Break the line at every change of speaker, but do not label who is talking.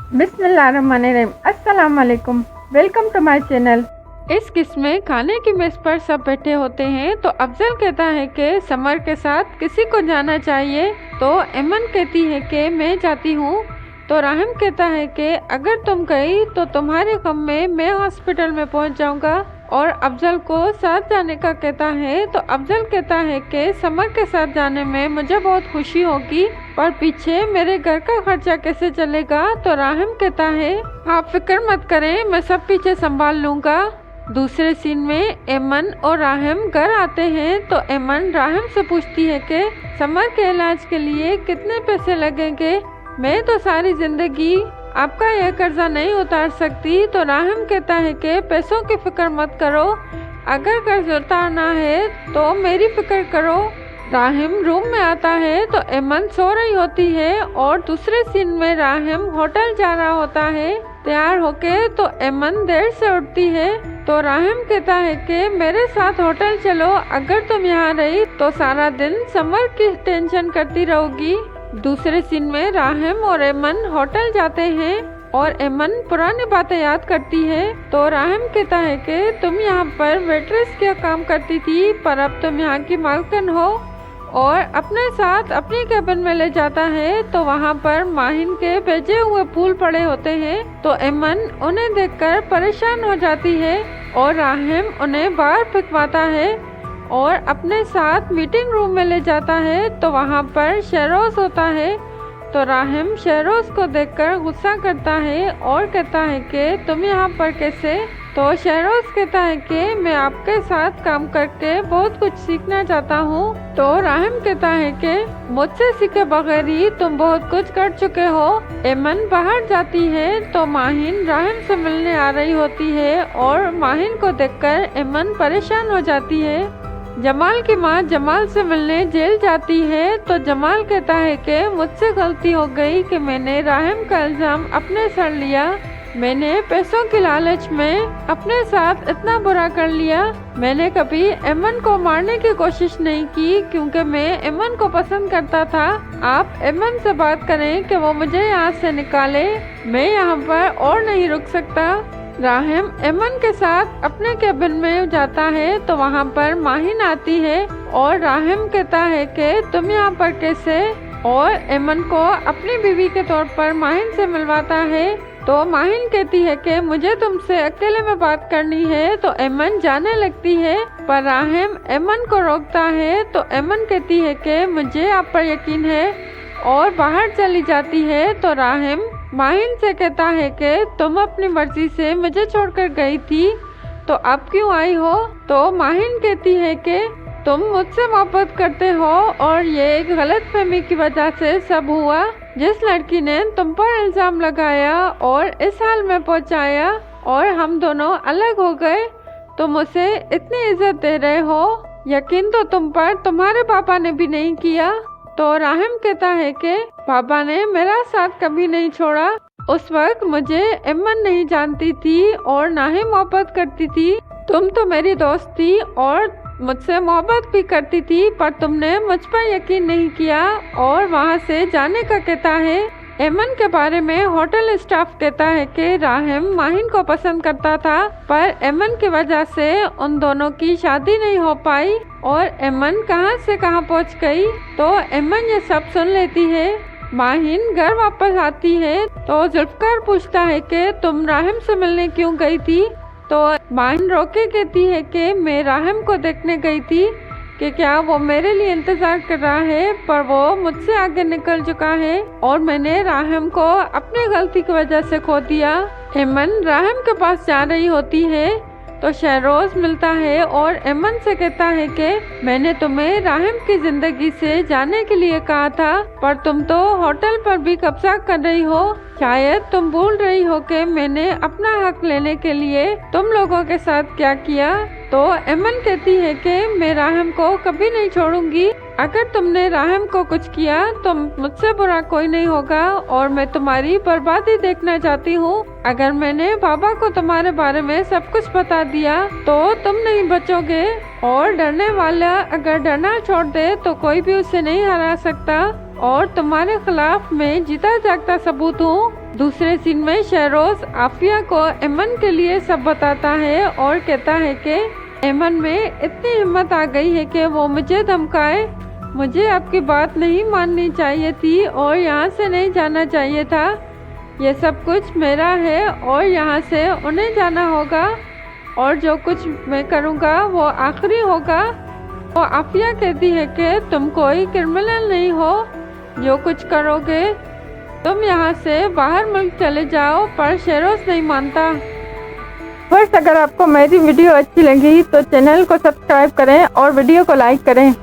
बिस्मिल्लाहिर्रहमानिर्रहीम। अस्सलाम वालेकुम। Welcome to my channel. इस किस्म में खाने की मेज पर सब बैठे होते हैं तो अफजल कहता है कि समर के साथ किसी को जाना चाहिए, तो एमन कहती है कि मैं जाती हूँ। तो राहिम कहता है कि अगर तुम गई तो तुम्हारे गम में मैं हॉस्पिटल में पहुँच जाऊँगा, और अफजल को साथ जाने का कहता है। तो अफजल कहता है कि समर के साथ जाने में मुझे बहुत खुशी होगी, पर पीछे मेरे घर का खर्चा कैसे चलेगा। तो राहिम कहता है आप फिक्र मत करें, मैं सब पीछे संभाल लूँगा। दूसरे सीन में एमन और राहिम घर आते हैं तो एमन राहिम से पूछती है कि समर के इलाज के लिए कितने पैसे लगेंगे, मैं तो सारी जिंदगी आपका यह कर्जा नहीं उतार सकती। तो राहिम कहता है कि पैसों की फिक्र मत करो, अगर कर्ज उतारना है तो मेरी फिक्र करो। राहिम रूम में आता है तो एमन सो रही होती है, और दूसरे सीन में राहिम होटल जा रहा होता है तैयार होके। तो एमन देर से उठती है तो राहिम कहता है कि मेरे साथ होटल चलो, अगर तुम यहाँ रही तो सारा दिन समर की टेंशन करती रहोगी। दूसरे सीन में राहिम और एमन होटल जाते हैं और एमन पुरानी बातें याद करती है। तो राहिम कहता है कि तुम यहाँ पर वेट्रेस का काम करती थी, पर अब तुम यहाँ की मालकिन हो, और अपने साथ अपनी कैबिन में ले जाता है। तो वहाँ पर माहिन के भेजे हुए फूल पड़े होते हैं, तो एमन उन्हें देखकर परेशान हो जाती है और राहिम उन्हें बाहर फेंकवाता है और अपने साथ मीटिंग रूम में ले जाता है। तो वहाँ पर शहरोज होता है, तो राहिम शहरोज को देखकर गुस्सा करता है और कहता है कि तुम यहाँ पर कैसे। तो शहरोज कहता है कि मैं आपके साथ काम करके बहुत कुछ सीखना चाहता हूँ। तो राहिम कहता है कि मुझसे सीखे बगैर ही तुम बहुत कुछ कर चुके हो। एमन बाहर जाती है तो माहिन राहिम से मिलने आ रही होती है, और माहिन को देखकर एमन परेशान हो जाती है। जमाल की माँ जमाल से मिलने जेल जाती है तो जमाल कहता है कि मुझसे गलती हो गई कि मैंने राहिम का इल्जाम अपने सर लिया, मैंने पैसों की लालच में अपने साथ इतना बुरा कर लिया। मैंने कभी एमन को मारने की कोशिश नहीं की क्योंकि मैं एमन को पसंद करता था। आप एमन से बात करें कि वो मुझे यहाँ से निकाले, मैं यहाँ पर और नहीं रुक सकता। राहिम एमन के साथ अपने कैबिन में जाता है तो वहाँ पर माहिन आती है और राहिम कहता है कि तुम यहाँ पर कैसे, और एमन को अपनी बीवी के तौर पर माहिन से मिलवाता है। तो माहिन कहती है कि मुझे तुमसे अकेले में बात करनी है, तो एमन जाने लगती है, पर राहिम एमन को रोकता है। तो एमन कहती है कि मुझे आप पर यकीन है, और बाहर चली जाती है। तो राहिम माहिन से कहता है कि तुम अपनी मर्जी से मुझे छोड़कर गई थी, तो अब क्यों आई हो। तो माहिन कहती है कि तुम मुझसे मोहब्बत करते हो, और ये एक गलतफहमी की वजह से सब हुआ। जिस लड़की ने तुम पर इल्जाम लगाया और इस हाल में पहुंचाया, और हम दोनों अलग हो गए, तुम उसे इतनी इज्जत दे रहे हो, यकीन तो तुम पर तुम्हारे पापा ने भी नहीं किया। तो राहिम कहता है कि पापा ने मेरा साथ कभी नहीं छोड़ा, उस वक्त मुझे एमन नहीं जानती थी और ना ही मोहब्बत करती थी। तुम तो मेरी दोस्त थी और मुझसे मोहब्बत भी करती थी, पर तुमने मुझ पर यकीन नहीं किया और वहाँ से जाने का कहता है। एमन के बारे में होटल स्टाफ कहता है कि राहिम माहिन को पसंद करता था, पर एमन की वजह से उन दोनों की शादी नहीं हो पाई, और एमन कहां से कहां पहुंच गई। तो एमन ये सब सुन लेती है। माहिन घर वापस आती है तो जुल्फकार पूछता है कि तुम राहिम से मिलने क्यों गई थी। तो माहिन रोके कहती है कि मैं राहिम को देखने गई थी कि क्या वो मेरे लिए इंतजार कर रहा है, पर वो मुझसे आगे निकल चुका है और मैंने राहिम को अपनी गलती की वजह से खो दिया। एमन राहिम के पास जा रही होती है तो शहरोज मिलता है और एमन से कहता है कि मैंने तुम्हें राहिम की जिंदगी से जाने के लिए कहा था, पर तुम तो होटल पर भी कब्जा कर रही हो। शायद तुम भूल रही हो कि मैंने अपना हक लेने के लिए तुम लोगों के साथ क्या किया। तो एमन कहती है कि मैं राहिम को कभी नहीं छोड़ूंगी, अगर तुमने राहिम को कुछ किया तो मुझसे बुरा कोई नहीं होगा, और मैं तुम्हारी बर्बादी देखना चाहती हूँ। अगर मैंने बाबा को तुम्हारे बारे में सब कुछ बता दिया तो तुम नहीं बचोगे, और डरने वाला अगर डरना छोड़ दे तो कोई भी उसे नहीं हरा सकता, और तुम्हारे खिलाफ मैं जीता जागता सबूत हूँ। दूसरे सीन में शहरोज आफिया को एमन के लिए सब बताता है और कहता है कि एमन में इतनी हिम्मत आ गई है कि वो मुझे धमकाए। मुझे आपकी बात नहीं माननी चाहिए थी और यहाँ से नहीं जाना चाहिए था। ये सब कुछ मेरा है और यहाँ से उन्हें जाना होगा और जो कुछ मैं करूँगा वो आखिरी होगा। वो आफिया कहती है कि तुम कोई क्रिमिनल नहीं हो, जो कुछ करोगे तुम यहाँ से बाहर मुल्क चले जाओ, पर शहरोज नहीं मानता। बस अगर आपको मेरी वीडियो अच्छी लगी तो चैनल को सब्सक्राइब करें और वीडियो को लाइक करें।